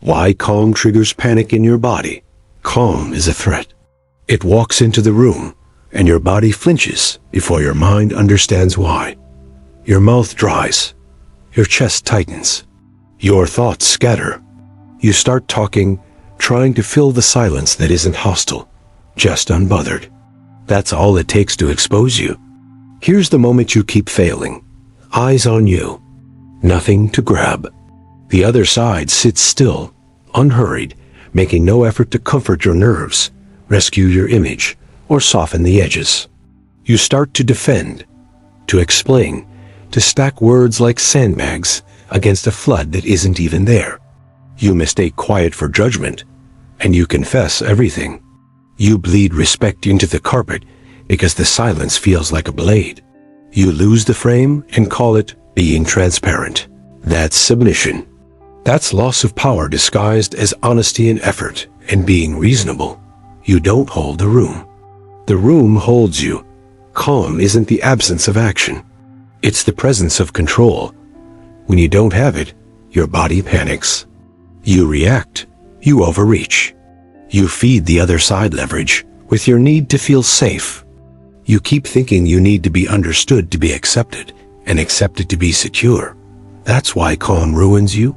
Why calm triggers panic in your body. Calm is a threat. It walks into the room, and your body flinches before your mind understands why. Your mouth dries. Your chest tightens. Your thoughts scatter. You start talking, trying to fill the silence that isn't hostile, just unbothered. That's all it takes to expose you. Here's the moment you keep failing. Eyes on you. Nothing to grab. The other side sits still, unhurried, making no effort to comfort your nerves, rescue your image, or soften the edges. You start to defend, to explain, to stack words like sandbags against a flood that isn't even there. You mistake quiet for judgment, and you confess everything. You bleed respect into the carpet because the silence feels like a blade. You lose the frame and call it being transparent. That's submission. That's loss of power disguised as honesty and effort and being reasonable. You don't hold the room. The room holds you. Calm isn't the absence of action. It's the presence of control. When you don't have it, your body panics. You react. You overreach. You feed the other side leverage with your need to feel safe. You keep thinking you need to be understood to be accepted, and accepted to be secure. That's why calm ruins you.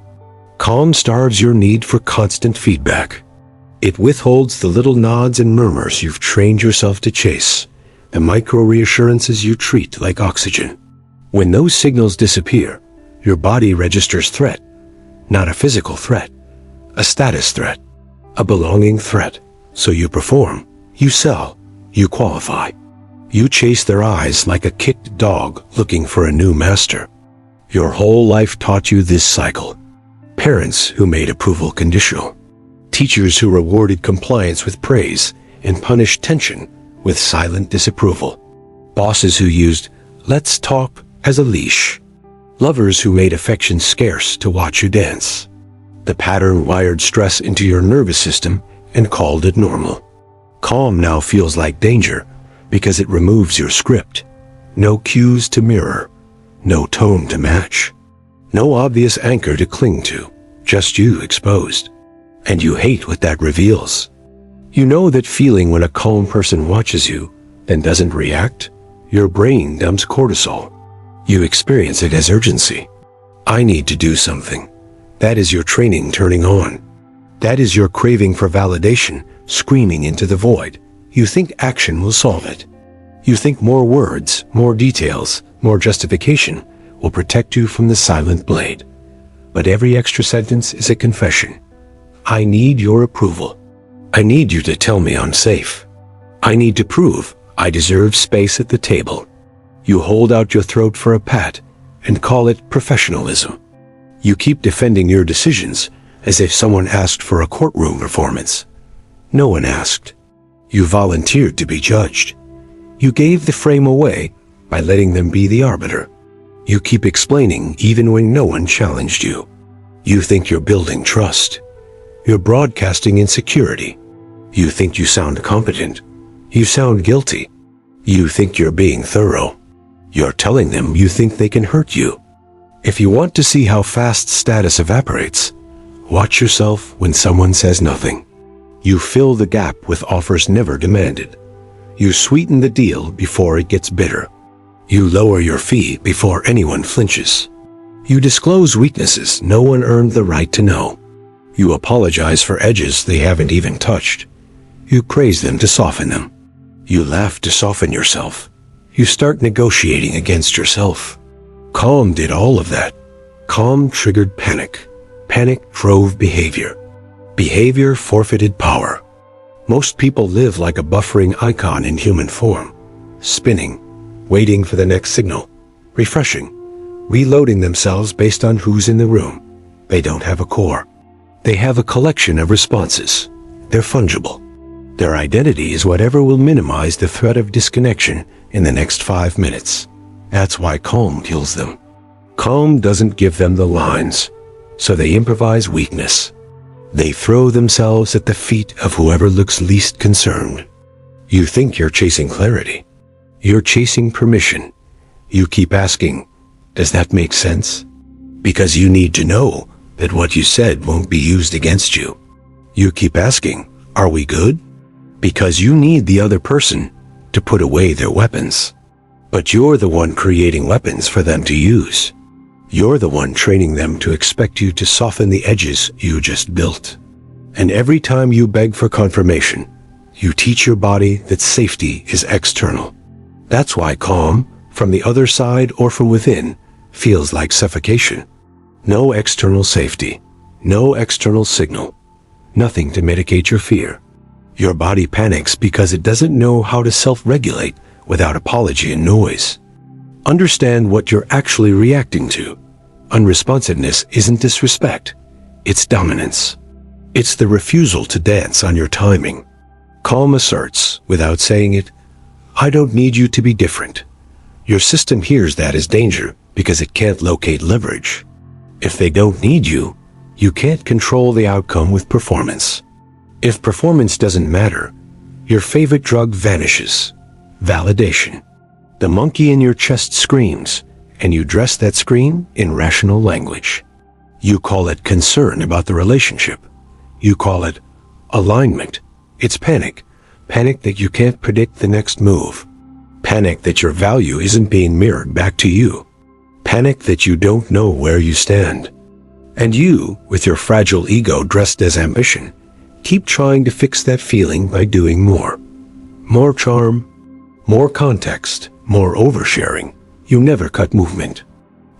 Calm starves your need for constant feedback. It withholds the little nods and murmurs you've trained yourself to chase, the micro reassurances you treat like oxygen. When those signals disappear, your body registers threat, not a physical threat, a status threat, a belonging threat. So you perform, you sell, you qualify. You chase their eyes like a kicked dog looking for a new master. Your whole life taught you this cycle. Parents who made approval conditional. Teachers who rewarded compliance with praise and punished tension with silent disapproval. Bosses who used "let's talk" as a leash. Lovers who made affection scarce to watch you dance. The pattern wired stress into your nervous system and called it normal. Calm now feels like danger because it removes your script. No cues to mirror. No tone to match. No obvious anchor to cling to. Just you exposed. And you hate what that reveals. You know that feeling when a calm person watches you, then doesn't react? Your brain dumps cortisol. You experience it as urgency. I need to do something. That is your training turning on. That is your craving for validation screaming into the void. You think action will solve it. You think more words, more details, more justification will protect you from the silent blade. But every extra sentence is a confession. I need your approval. I need you to tell me I'm safe. I need to prove I deserve space at the table. You hold out your throat for a pat and call it professionalism. You keep defending your decisions as if someone asked for a courtroom performance. No one asked. You volunteered to be judged. You gave the frame away by letting them be the arbiter. You keep explaining even when no one challenged you. You think you're building trust. You're broadcasting insecurity. You think you sound competent. You sound guilty. You think you're being thorough. You're telling them you think they can hurt you. If you want to see how fast status evaporates, watch yourself when someone says nothing. You fill the gap with offers never demanded. You sweeten the deal before it gets bitter. You lower your fee before anyone flinches. You disclose weaknesses no one earned the right to know. You apologize for edges they haven't even touched. You praise them to soften them. You laugh to soften yourself. You start negotiating against yourself. Calm did all of that. Calm triggered panic. Panic drove behavior. Behavior forfeited power. Most people live like a buffering icon in human form, spinning, waiting for the next signal, refreshing, reloading themselves based on who's in the room. They don't have a core. They have a collection of responses. They're fungible. Their identity is whatever will minimize the threat of disconnection in the next 5 minutes. That's why calm kills them. Calm doesn't give them the lines, so they improvise weakness. They throw themselves at the feet of whoever looks least concerned. You think you're chasing clarity. You're chasing permission. You keep asking, does that make sense? Because you need to know that what you said won't be used against you. You keep asking, "Are we good?" Because you need the other person to put away their weapons. But you're the one creating weapons for them to use. You're the one training them to expect you to soften the edges you just built. And every time you beg for confirmation, you teach your body that safety is external. That's why calm, from the other side or from within, feels like suffocation. No external safety, no external signal, nothing to mitigate your fear. Your body panics because it doesn't know how to self-regulate without apology and noise. Understand what you're actually reacting to. Unresponsiveness isn't disrespect, it's dominance. It's the refusal to dance on your timing. Calm asserts, without saying it, "I don't need you to be different." Your system hears that as danger because it can't locate leverage. If they don't need you, you can't control the outcome with performance. If performance doesn't matter, your favorite drug vanishes. Validation. The monkey in your chest screams, and you dress that scream in rational language. You call it concern about the relationship. You call it alignment. It's panic. Panic that you can't predict the next move. Panic that your value isn't being mirrored back to you. Panic that you don't know where you stand. And you, with your fragile ego dressed as ambition, keep trying to fix that feeling by doing more. More charm, more context, more oversharing. You never cut movement.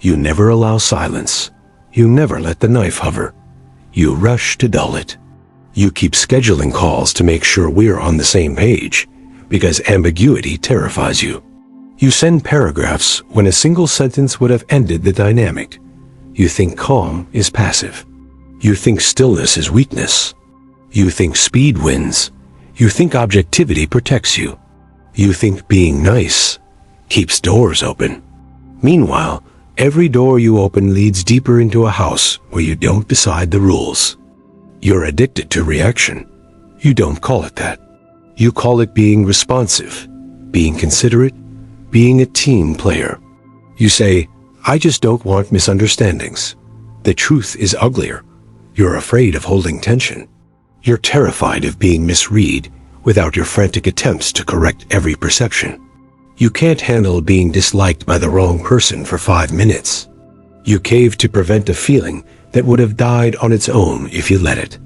You never allow silence. You never let the knife hover. You rush to dull it. You keep scheduling calls to make sure we're on the same page, because ambiguity terrifies you. You send paragraphs when a single sentence would have ended the dynamic. You think calm is passive. You think stillness is weakness. You think speed wins. You think objectivity protects you. You think being nice keeps doors open. Meanwhile, every door you open leads deeper into a house where you don't decide the rules. You're addicted to reaction. You don't call it that. You call it being responsive, being considerate, being a team player. You say, "I just don't want misunderstandings." The truth is uglier. You're afraid of holding tension. You're terrified of being misread without your frantic attempts to correct every perception. You can't handle being disliked by the wrong person for 5 minutes. You cave to prevent a feeling that would have died on its own if you let it.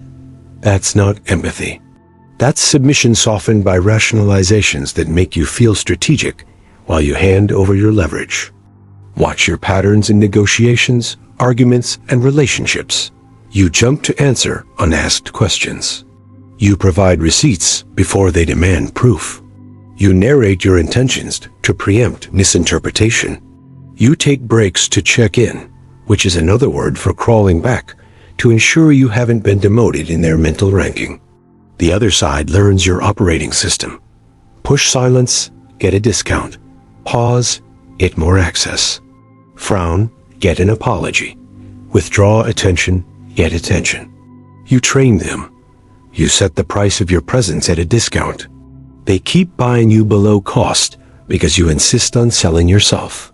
That's not empathy. That's submission softened by rationalizations that make you feel strategic while you hand over your leverage. Watch your patterns in negotiations, arguments, and relationships. You jump to answer unasked questions. You provide receipts before they demand proof. You narrate your intentions to preempt misinterpretation. You take breaks to check in, which is another word for crawling back, to ensure you haven't been demoted in their mental ranking. The other side learns your operating system. Push silence, get a discount. Pause, get more access. Frown, get an apology. Withdraw attention, get attention. You train them. You set the price of your presence at a discount. They keep buying you below cost because you insist on selling yourself.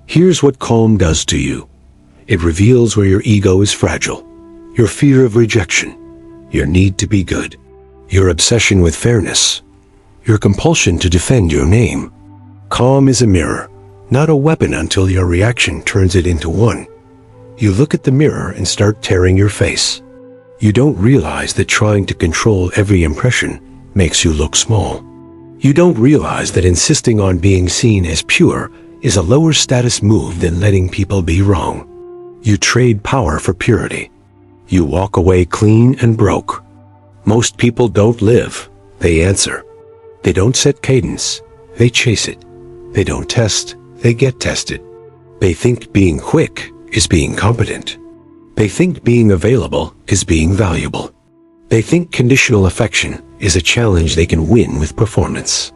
Here's what calm does to you. It reveals where your ego is fragile, your fear of rejection, your need to be good, your obsession with fairness, your compulsion to defend your name. Calm is a mirror, not a weapon until your reaction turns it into one. You look at the mirror and start tearing your face. You don't realize that trying to control every impression makes you look small. You don't realize that insisting on being seen as pure is a lower status move than letting people be wrong. You trade power for purity. You walk away clean and broke. Most people don't live, they answer. They don't set cadence, they chase it. They don't test, they get tested. They think being quick is being competent. They think being available is being valuable. They think conditional affection is a challenge they can win with performance.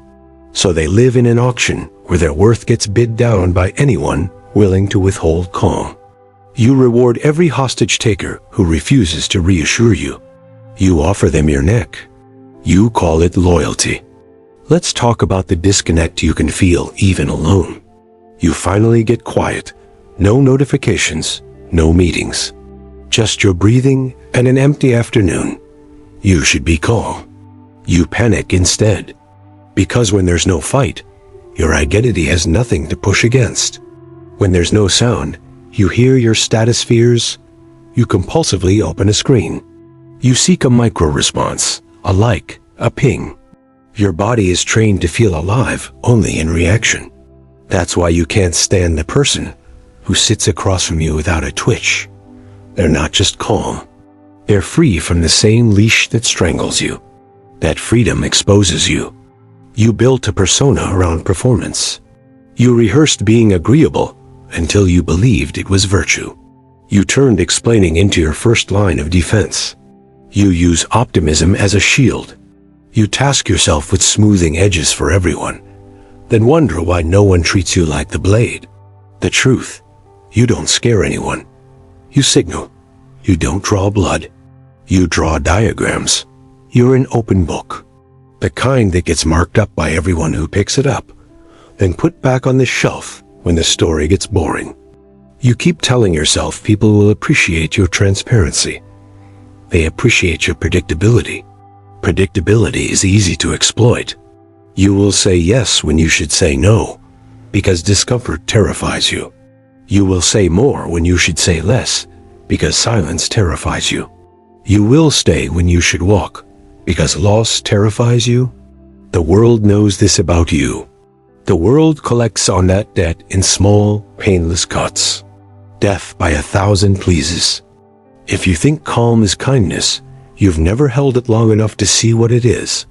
So they live in an auction where their worth gets bid down by anyone willing to withhold calm. You reward every hostage taker who refuses to reassure you. You offer them your neck. You call it loyalty. Let's talk about the disconnect you can feel even alone. You finally get quiet. No notifications, no meetings. Just your breathing and an empty afternoon. You should be calm. You panic instead. Because when there's no fight, your identity has nothing to push against. When there's no sound, you hear your status fears. You compulsively open a screen. You seek a micro-response, a like, a ping. Your body is trained to feel alive only in reaction. That's why you can't stand the person who sits across from you without a twitch. They're not just calm. They're free from the same leash that strangles you. That freedom exposes you. You built a persona around performance. You rehearsed being agreeable until you believed it was virtue. You turned explaining into your first line of defense. You use optimism as a shield. You task yourself with smoothing edges for everyone, then wonder why no one treats you like the blade. The truth, you don't scare anyone. You signal. You don't draw blood. You draw diagrams. You're an open book. The kind that gets marked up by everyone who picks it up, then put back on the shelf when the story gets boring. You keep telling yourself people will appreciate your transparency. They appreciate your predictability. Predictability is easy to exploit. You will say yes when you should say no, because discomfort terrifies you. You will say more when you should say less, because silence terrifies you. You will stay when you should walk, because loss terrifies you. The world knows this about you. The world collects on that debt in small, painless cuts. Death by 1,000 pleases. If you think calm is kindness, you've never held it long enough to see what it is.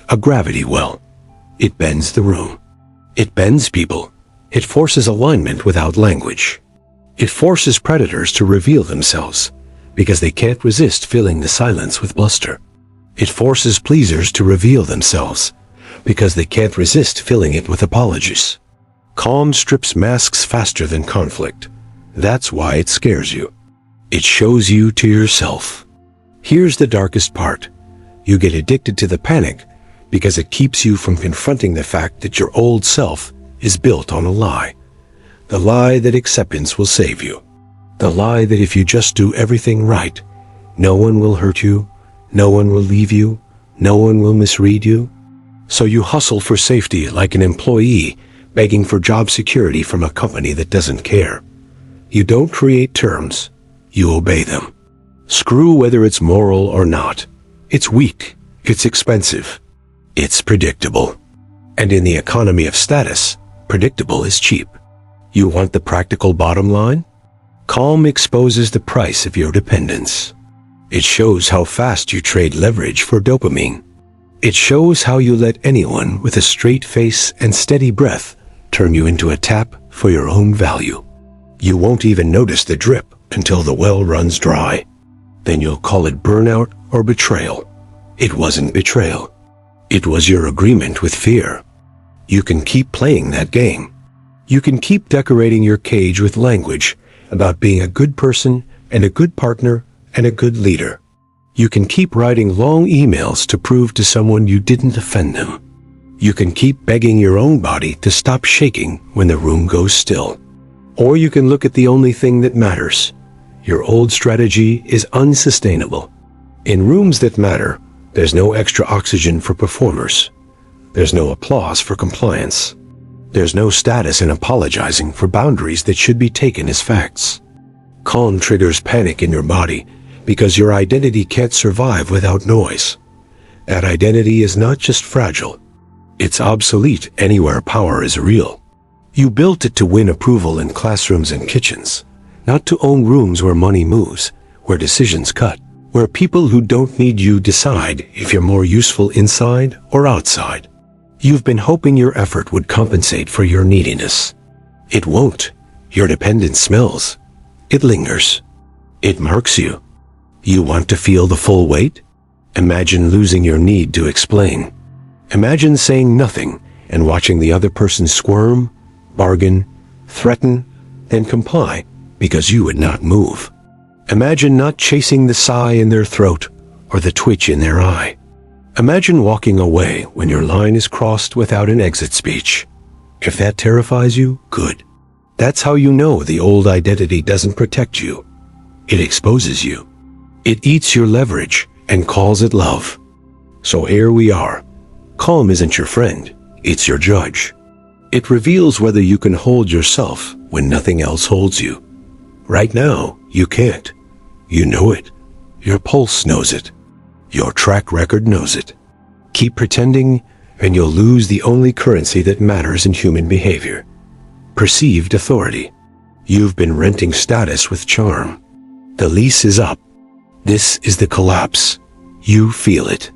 A gravity well. It bends the room. It bends people. It forces alignment without language. It forces predators to reveal themselves because they can't resist filling the silence with bluster. It forces pleasers to reveal themselves because they can't resist filling it with apologies. Calm strips masks faster than conflict. That's why it scares you. It shows you to yourself. Here's the darkest part. You get addicted to the panic because it keeps you from confronting the fact that your old self is built on a lie. The lie that acceptance will save you. The lie that if you just do everything right, no one will hurt you, no one will leave you, no one will misread you. So you hustle for safety like an employee begging for job security from a company that doesn't care. You don't create terms, you obey them. Screw whether it's moral or not. It's weak, it's expensive, it's predictable. And in the economy of status, predictable is cheap. You want the practical bottom line? Calm exposes the price of your dependence. It shows how fast you trade leverage for dopamine. It shows how you let anyone with a straight face and steady breath turn you into a tap for your own value. You won't even notice the drip until the well runs dry. Then you'll call it burnout or betrayal. It wasn't betrayal. It was your agreement with fear. You can keep playing that game. You can keep decorating your cage with language about being a good person and a good partner and a good leader. You can keep writing long emails to prove to someone you didn't offend them. You can keep begging your own body to stop shaking when the room goes still. Or you can look at the only thing that matters. Your old strategy is unsustainable. In rooms that matter, there's no extra oxygen for performers. There's no applause for compliance. There's no status in apologizing for boundaries that should be taken as facts. Calm triggers panic in your body because your identity can't survive without noise. That identity is not just fragile. It's obsolete anywhere power is real. You built it to win approval in classrooms and kitchens, not to own rooms where money moves, where decisions cut, where people who don't need you decide if you're more useful inside or outside. You've been hoping your effort would compensate for your neediness. It won't. Your dependence smells. It lingers. It marks you. You want to feel the full weight? Imagine losing your need to explain. Imagine saying nothing and watching the other person squirm, bargain, threaten, then comply because you would not move. Imagine not chasing the sigh in their throat or the twitch in their eye. Imagine walking away when your line is crossed without an exit speech. If that terrifies you, good. That's how you know the old identity doesn't protect you. It exposes you. It eats your leverage and calls it love. So here we are. Calm isn't your friend, it's your judge. It reveals whether you can hold yourself when nothing else holds you. Right now, you can't. You know it. Your pulse knows it. Your track record knows it. Keep pretending, and you'll lose the only currency that matters in human behavior: perceived authority. You've been renting status with charm. The lease is up. This is the collapse. You feel it.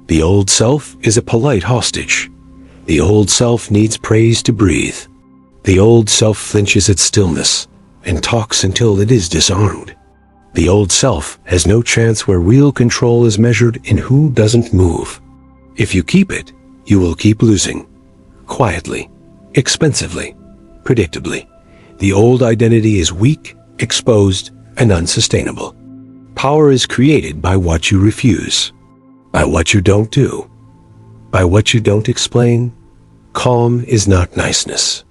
The old self is a polite hostage. The old self needs praise to breathe. The old self flinches at stillness and talks until it is disarmed. The old self has no chance where real control is measured in who doesn't move. If you keep it, you will keep losing. Quietly, expensively, predictably. The old identity is weak, exposed, and unsustainable. Power is created by what you refuse, by what you don't do, by what you don't explain. Calm is not niceness.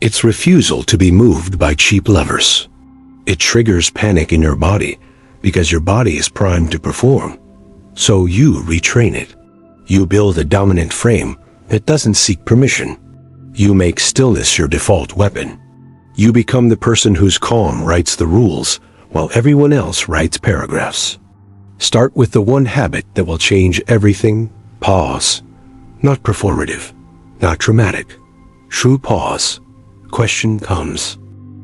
It's refusal to be moved by cheap levers. It triggers panic in your body because your body is primed to perform. So you retrain it. You build a dominant frame that doesn't seek permission. You make stillness your default weapon. You become the person whose calm writes the rules while everyone else writes paragraphs. Start with the one habit that will change everything. Pause. Not performative, not dramatic. True pause. Question comes.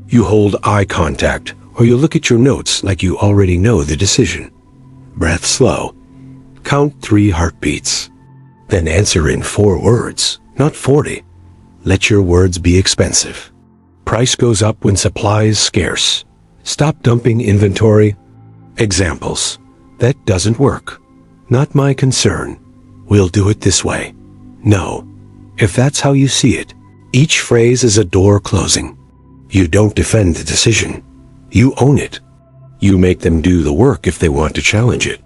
You hold eye contact, or you look at your notes like you already know the decision. Breath slow. Count 3 heartbeats. Then answer in 4 words, not 40. Let your words be expensive. Price goes up when supply is scarce. Stop dumping inventory. Examples. That doesn't work. Not my concern. We'll do it this way. No. If that's how you see it, each phrase is a door closing. You don't defend the decision. You own it. You make them do the work if they want to challenge it.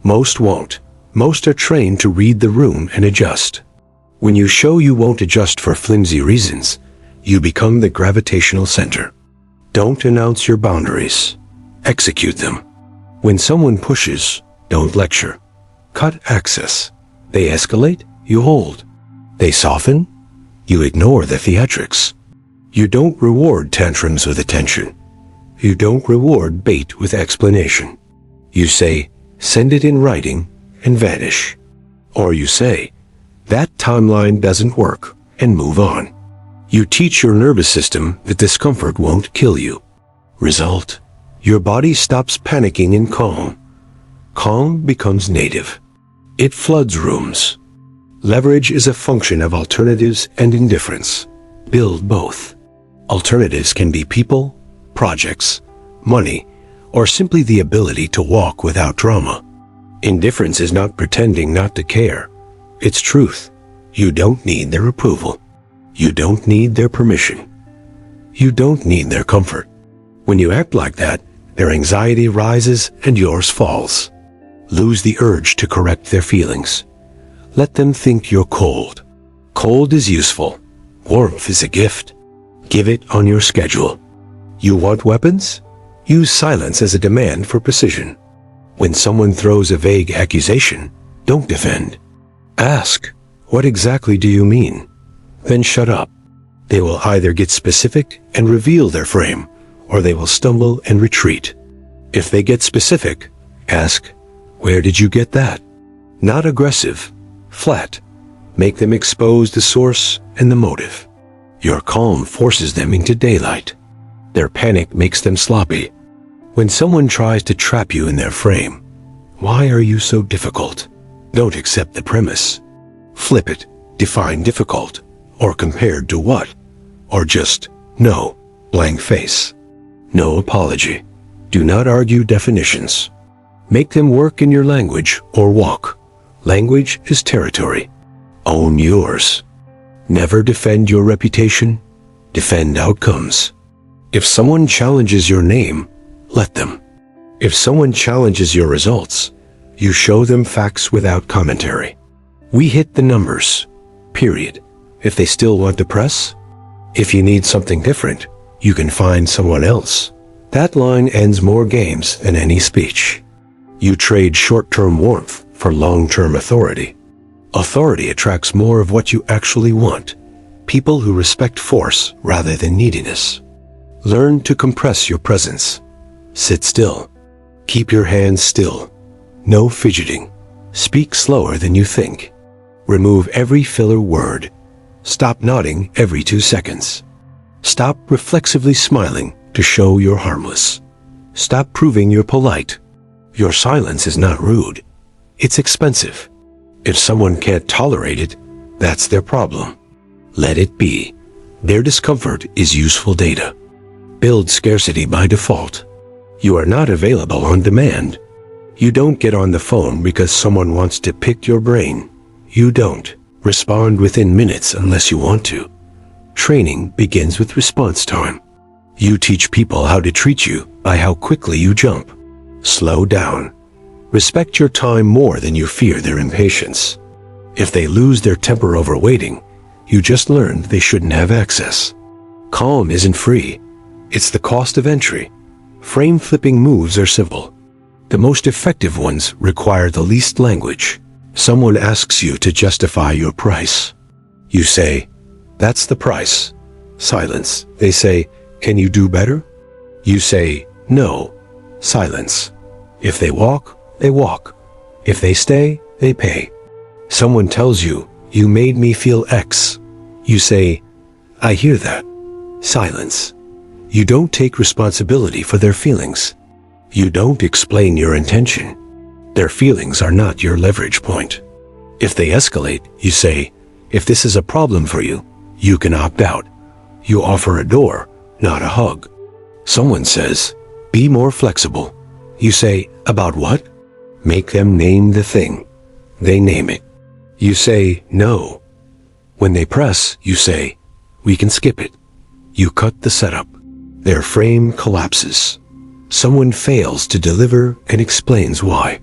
Most won't. Most are trained to read the room and adjust. When you show you won't adjust for flimsy reasons, you become the gravitational center. Don't announce your boundaries. Execute them. When someone pushes, don't lecture. Cut access. They escalate, you hold. They soften, you ignore the theatrics. You don't reward tantrums with attention. You don't reward bait with explanation. You say, send it in writing, and vanish. Or you say, that timeline doesn't work, and move on. You teach your nervous system that discomfort won't kill you. Result, your body stops panicking in calm. Calm becomes native. It floods rooms. Leverage is a function of alternatives and indifference. Build both. Alternatives can be people, projects, money, or simply the ability to walk without drama. Indifference is not pretending not to care. It's truth. You don't need their approval. You don't need their permission. You don't need their comfort. When you act like that, their anxiety rises and yours falls. Lose the urge to correct their feelings. Let them think you're cold. Cold is useful. Warmth is a gift. Give it on your schedule. You want weapons? Use silence as a demand for precision. When someone throws a vague accusation, don't defend. Ask, what exactly do you mean? Then shut up. They will either get specific and reveal their frame, or they will stumble and retreat. If they get specific, ask, where did you get that? Not aggressive, flat. Make them expose the source and the motive. Your calm forces them into daylight. Their panic makes them sloppy. When someone tries to trap you in their frame, why are you so difficult? Don't accept the premise. Flip it, define difficult, or compared to what? Or just, no, blank face. No apology. Do not argue definitions. Make them work in your language or walk. Language is territory. Own yours. Never defend your reputation. Defend outcomes. If someone challenges your name, let them. If someone challenges your results, you show them facts without commentary. We hit the numbers. Period. If they still want to press, if you need something different, you can find someone else. That line ends more games than any speech. You trade short-term warmth for long-term authority. Authority attracts more of what you actually want. People who respect force rather than neediness. Learn to compress your presence. Sit still. Keep your hands still. No fidgeting. Speak slower than you think. Remove every filler word. Stop nodding every 2 seconds. Stop reflexively smiling to show you're harmless. Stop proving you're polite. Your silence is not rude. It's expensive. If someone can't tolerate it, that's their problem. Let it be. Their discomfort is useful data. Build scarcity by default. You are not available on demand. You don't get on the phone because someone wants to pick your brain. You don't respond within minutes unless you want to. Training begins with response time. You teach people how to treat you by how quickly you jump. Slow down. Respect your time more than you fear their impatience. If they lose their temper over waiting, you just learned they shouldn't have access. Calm isn't free. It's the cost of entry. Frame-flipping moves are simple. The most effective ones require the least language. Someone asks you to justify your price. You say, "That's the price." Silence. They say, "Can you do better?" You say, "No." Silence. If they walk, they walk. If they stay, they pay. Someone tells you, "You made me feel X." You say, "I hear that." Silence. You don't take responsibility for their feelings. You don't explain your intention. Their feelings are not your leverage point. If they escalate, you say, "If this is a problem for you, you can opt out." You offer a door, not a hug. Someone says, "Be more flexible." You say, "About what?" Make them name the thing. They name it. You say, "No." When they press, you say, "We can skip it." You cut the setup. Their frame collapses. Someone fails to deliver and explains why.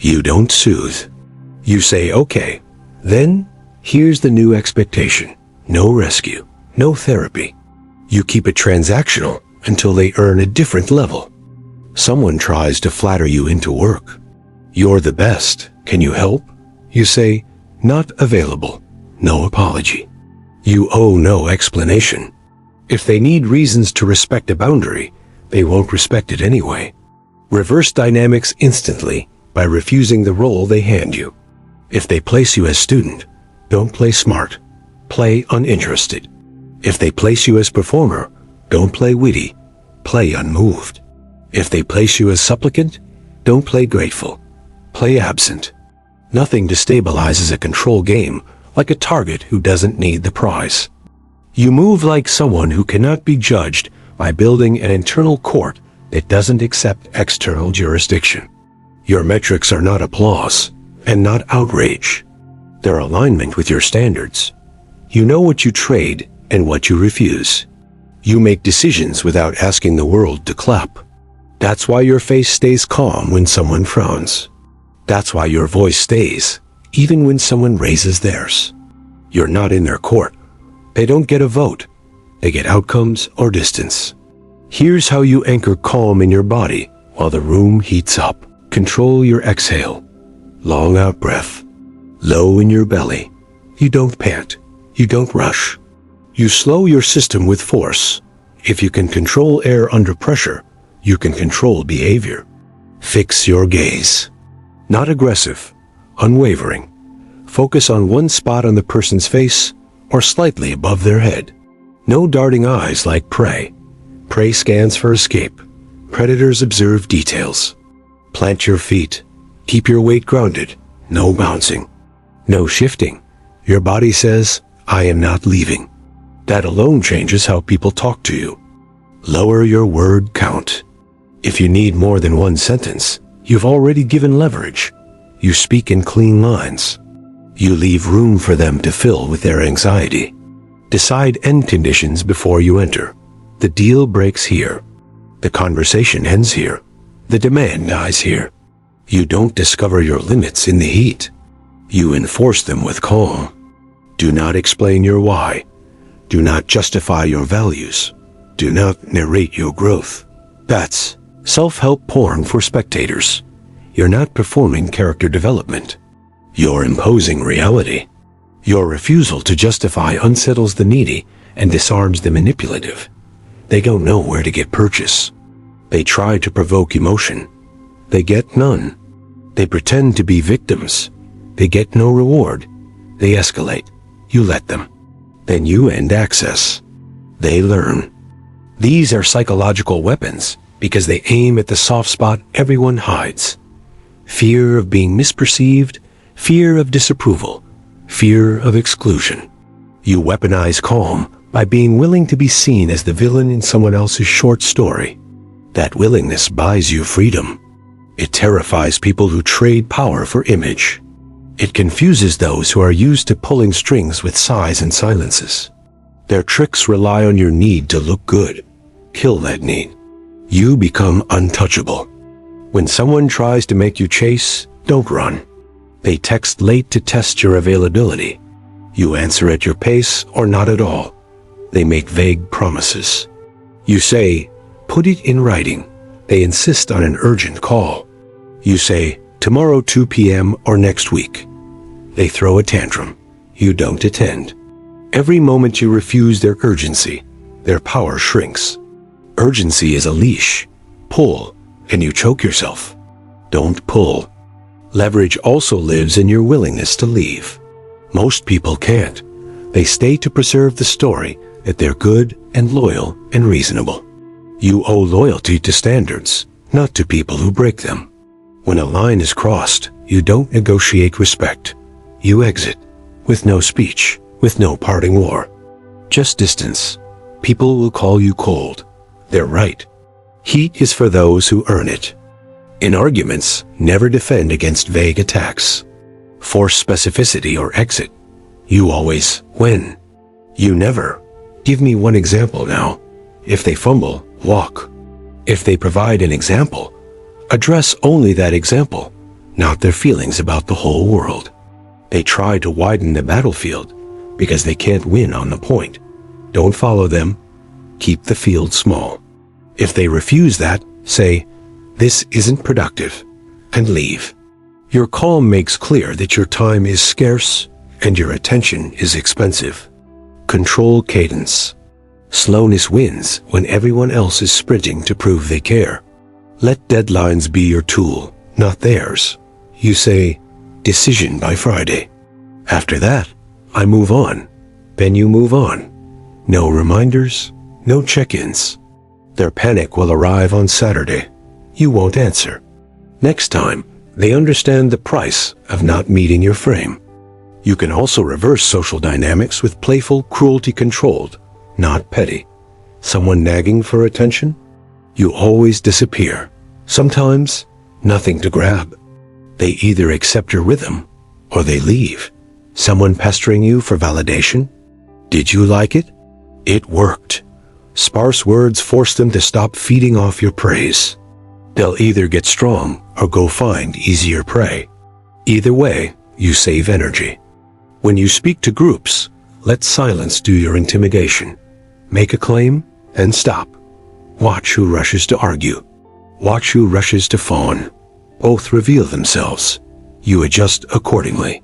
You don't soothe. You say, "Okay, then here's the new expectation. No rescue, no therapy." You keep it transactional until they earn a different level. Someone tries to flatter you into work. "You're the best. Can you help?" You say, "Not available." No apology. You owe no explanation. If they need reasons to respect a boundary, they won't respect it anyway. Reverse dynamics instantly by refusing the role they hand you. If they place you as student, don't play smart. Play uninterested. If they place you as performer, don't play witty. Play unmoved. If they place you as supplicant, don't play grateful. Play absent. Nothing destabilizes a control game like a target who doesn't need the prize. You move like someone who cannot be judged by building an internal court that doesn't accept external jurisdiction. Your metrics are not applause and not outrage. They're alignment with your standards. You know what you trade and what you refuse. You make decisions without asking the world to clap. That's why your face stays calm when someone frowns. That's why your voice stays, even when someone raises theirs. You're not in their court. They don't get a vote. They get outcomes or distance. Here's how you anchor calm in your body while the room heats up. Control your exhale. Long out breath. Low in your belly. You don't pant. You don't rush. You slow your system with force. If you can control air under pressure, you can control behavior. Fix your gaze. Not aggressive, unwavering. Focus on one spot on the person's face or slightly above their head. No darting eyes like prey. Prey scans for escape. Predators observe details. Plant your feet. Keep your weight grounded. No bouncing. No shifting. Your body says, "I am not leaving." That alone changes how people talk to you. Lower your word count. If you need more than one sentence, you've already given leverage. You speak in clean lines. You leave room for them to fill with their anxiety. Decide end conditions before you enter. The deal breaks here. The conversation ends here. The demand dies here. You don't discover your limits in the heat. You enforce them with calm. Do not explain your why. Do not justify your values. Do not narrate your growth. That's self-help porn for spectators. You're not performing character development. You're imposing reality. Your refusal to justify unsettles the needy and disarms the manipulative. They don't know where to get purchase. They try to provoke emotion. They get none. They pretend to be victims. They get no reward. They escalate. You let them. Then you end access. They learn. These are psychological weapons because they aim at the soft spot everyone hides. Fear of being misperceived, fear of disapproval, fear of exclusion. You weaponize calm by being willing to be seen as the villain in someone else's short story. That willingness buys you freedom. It terrifies people who trade power for image. It confuses those who are used to pulling strings with sighs and silences. Their tricks rely on your need to look good. Kill that need. You become untouchable. When someone tries to make you chase, don't run. They text late to test your availability. You answer at your pace or not at all. They make vague promises. You say, put it in writing. They insist on an urgent call. You say, tomorrow 2 p.m. or next week. They throw a tantrum. You don't attend. Every moment you refuse their urgency, their power shrinks. Urgency is a leash. Pull, and you choke yourself. Don't pull. Leverage also lives in your willingness to leave. Most people can't. They stay to preserve the story that they're good and loyal and reasonable. You owe loyalty to standards, not to people who break them. When a line is crossed, you don't negotiate respect. You exit, with no speech, with no parting war. Just distance. People will call you cold. They're right. Heat is for those who earn it. In arguments, never defend against vague attacks. Force specificity or exit. You always win. You never. Give me one example now. If they fumble, walk. If they provide an example, address only that example, not their feelings about the whole world. They try to widen the battlefield because they can't win on the point. Don't follow them. Keep the field small. If they refuse that, say, this isn't productive, and leave. Your calm makes clear that your time is scarce and your attention is expensive. Control cadence. Slowness wins when everyone else is sprinting to prove they care. Let deadlines be your tool, not theirs. You say, decision by Friday. After that, I move on. Then you move on. No reminders, no check-ins. Their panic will arrive on Saturday. You won't answer. Next time, they understand the price of not meeting your frame. You can also reverse social dynamics with playful cruelty controlled, not petty. Someone nagging for attention? You always disappear. Sometimes, nothing to grab. They either accept your rhythm or they leave. Someone pestering you for validation? Did you like it? It worked. Sparse words force them to stop feeding off your praise. They'll either get strong or go find easier prey. Either way, you save energy. When you speak to groups, let silence do your intimidation. Make a claim and stop. Watch who rushes to argue. Watch who rushes to fawn. Both reveal themselves. You adjust accordingly.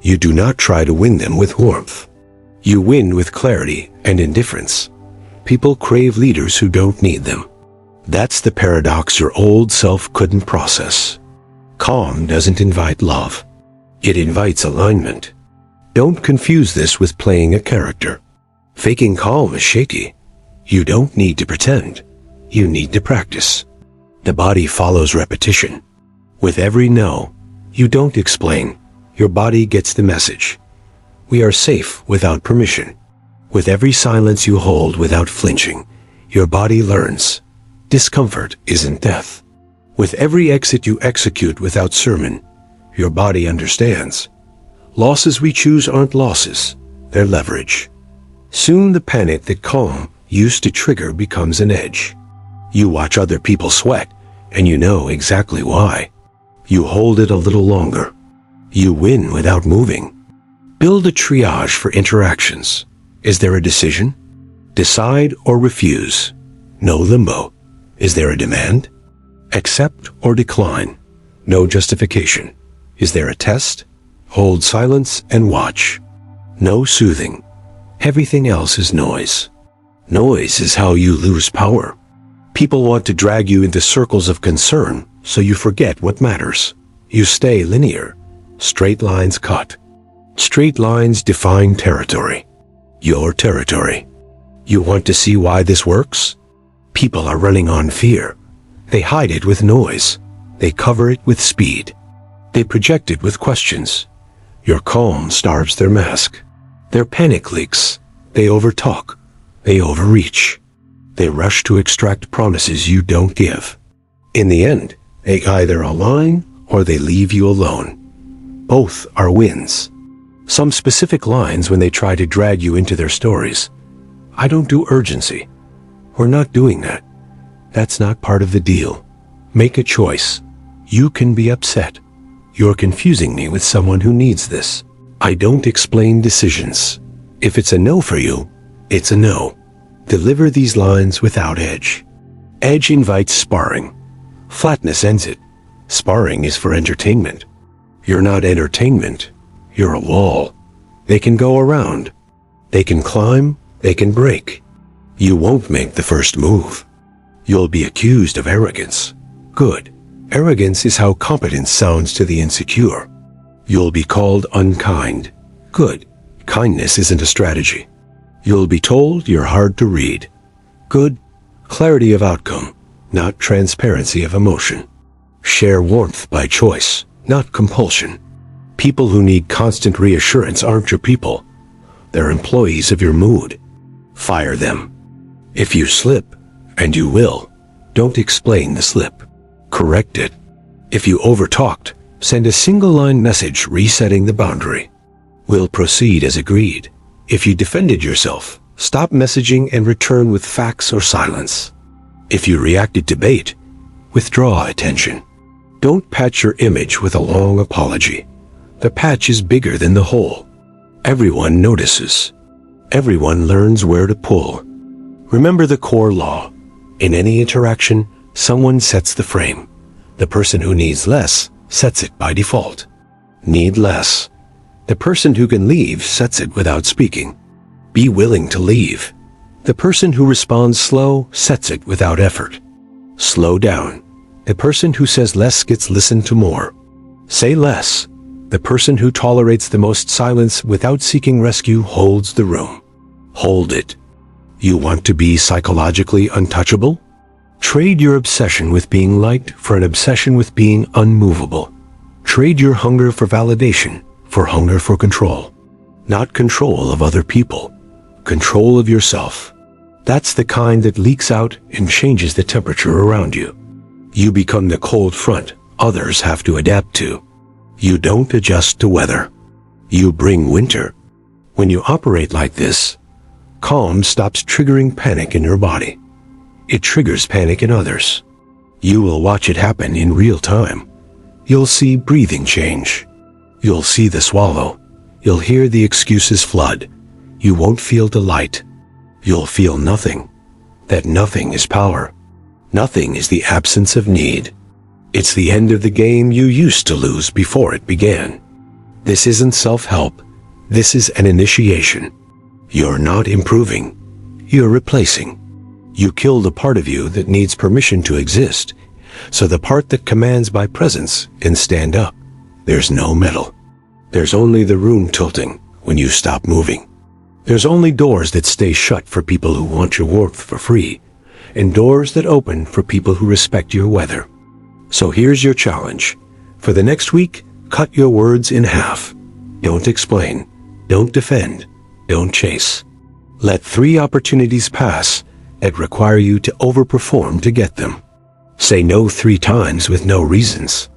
You do not try to win them with warmth. You win with clarity and indifference. People crave leaders who don't need them. That's the paradox your old self couldn't process. Calm doesn't invite love. It invites alignment. Don't confuse this with playing a character. Faking calm is shaky. You don't need to pretend. You need to practice. The body follows repetition. With every no, you don't explain. Your body gets the message. We are safe without permission. With every silence you hold without flinching, your body learns. Discomfort isn't death. With every exit you execute without sermon, your body understands. Losses we choose aren't losses, they're leverage. Soon the panic that calm used to trigger becomes an edge. You watch other people sweat, and you know exactly why. You hold it a little longer. You win without moving. Build a triage for interactions. Is there a decision? Decide or refuse. No limbo. Is there a demand? Accept or decline. No justification. Is there a test? Hold silence and watch. No soothing. Everything else is noise. Noise is how you lose power. People want to drag you into circles of concern, so you forget what matters. You stay linear. Straight lines cut. Straight lines define territory. Your territory. You want to see why this works? People are running on fear. They hide it with noise. They cover it with speed. They project it with questions. Your calm starves their mask. Their panic leaks. They overtalk. They overreach. They rush to extract promises you don't give. In the end, they either align or they leave you alone. Both are wins. Some specific lines when they try to drag you into their stories. I don't do urgency. We're not doing that. That's not part of the deal. Make a choice. You can be upset. You're confusing me with someone who needs this. I don't explain decisions. If it's a no for you, it's a no. Deliver these lines without edge. Edge invites sparring. Flatness ends it. Sparring is for entertainment. You're not entertainment. You're a wall. They can go around. They can climb. They can break. You won't make the first move. You'll be accused of arrogance. Good. Arrogance is how competence sounds to the insecure. You'll be called unkind. Good. Kindness isn't a strategy. You'll be told you're hard to read. Good. Clarity of outcome, not transparency of emotion. Share warmth by choice, not compulsion. People who need constant reassurance aren't your people. They're employees of your mood. Fire them. If you slip, and you will, don't explain the slip. Correct it. If you overtalked, send a single-line message resetting the boundary. We'll proceed as agreed. If you defended yourself, stop messaging and return with facts or silence. If you reacted to bait, withdraw attention. Don't patch your image with a long apology. The patch is bigger than the hole. Everyone notices. Everyone learns where to pull. Remember the core law. In any interaction, someone sets the frame. The person who needs less sets it by default. Need less. The person who can leave sets it without speaking. Be willing to leave. The person who responds slow sets it without effort. Slow down. The person who says less gets listened to more. Say less. The person who tolerates the most silence without seeking rescue holds the room. Hold it. You want to be psychologically untouchable? Trade your obsession with being liked for an obsession with being unmovable. Trade your hunger for validation for hunger for control. Not control of other people. Control of yourself. That's the kind that leaks out and changes the temperature around you. You become the cold front others have to adapt to. You don't adjust to weather. You bring winter. When you operate like this, calm stops triggering panic in your body. It triggers panic in others. You will watch it happen in real time. You'll see breathing change. You'll see the swallow. You'll hear the excuses flood. You won't feel delight. You'll feel nothing. That nothing is power. Nothing is the absence of need. It's the end of the game you used to lose before it began. This isn't self-help. This is an initiation. You're not improving. You're replacing. You killed a part of you that needs permission to exist, so the part that commands by presence can stand up. There's no metal. There's only the room tilting when you stop moving. There's only doors that stay shut for people who want your warmth for free, and doors that open for people who respect your weather. So here's your challenge. For the next week, cut your words in half. Don't explain. Don't defend. Don't chase. Let 3 opportunities pass that require you to overperform to get them. Say no 3 times with no reasons.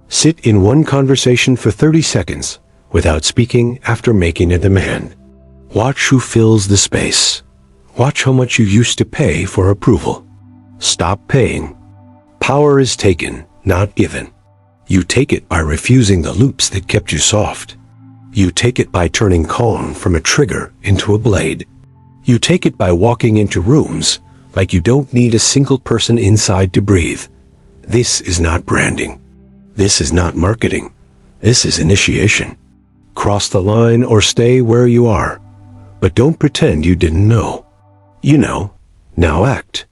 Sit in one conversation for 30 seconds without speaking after making a demand. Watch who fills the space. Watch how much you used to pay for approval. Stop paying. Power is taken, not given. You take it by refusing the loops that kept you soft. You take it by turning calm from a trigger into a blade. You take it by walking into rooms like you don't need a single person inside to breathe. This is not branding. This is not marketing. This is initiation. Cross the line or stay where you are. But don't pretend you didn't know. You know. Now act.